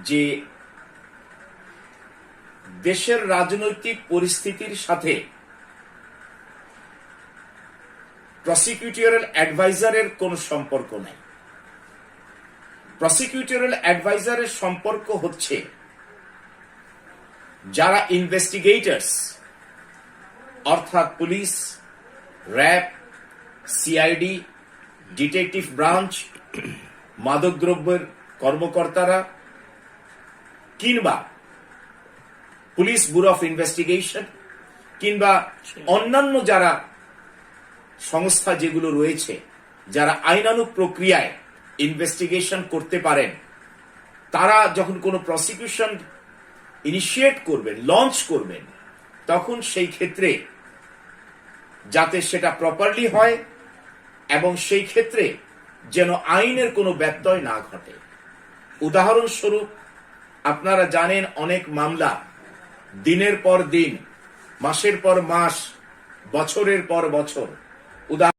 যে দেশের রাজনৈতিক পরিস্থিতির সাথে প্রসিকিউটরিয়াল অ্যাডভাইজারের কোনো সম্পর্ক নাই। প্রসিকিউটরিয়াল অ্যাডভাইজারের সম্পর্ক হচ্ছে যারা ইনভেস্টিগেটরস, অর্থাৎ police, RAB, CID, detective branch, মাদকদ্রব্যের কর্মকর্তারা, কিংবা পুলিশ ব্যুরো অফ ইনভেস্টিগেশন, কিংবা অন্যান্য যারা সংস্থা যেগুলো রয়েছে, যারা আইনানুগ প্রক্রিয়ায় ইনভেস্টিগেশন করতে পারেন, তারা যখন কোনো প্রসিকিউশন ইনিশিয়েট করবেন, লঞ্চ করবেন, তখন সেই ক্ষেত্রে যাতে সেটা প্রপারলি হয় এবং সেই ক্ষেত্রে যেন আইনের কোনো ব্যত্যয় না ঘটে। উদাহরণস্বরূপ, আপনারা জানেন অনেক মামলা দিনের পর দিন, মাসের পর মাস, বছরের পর বছর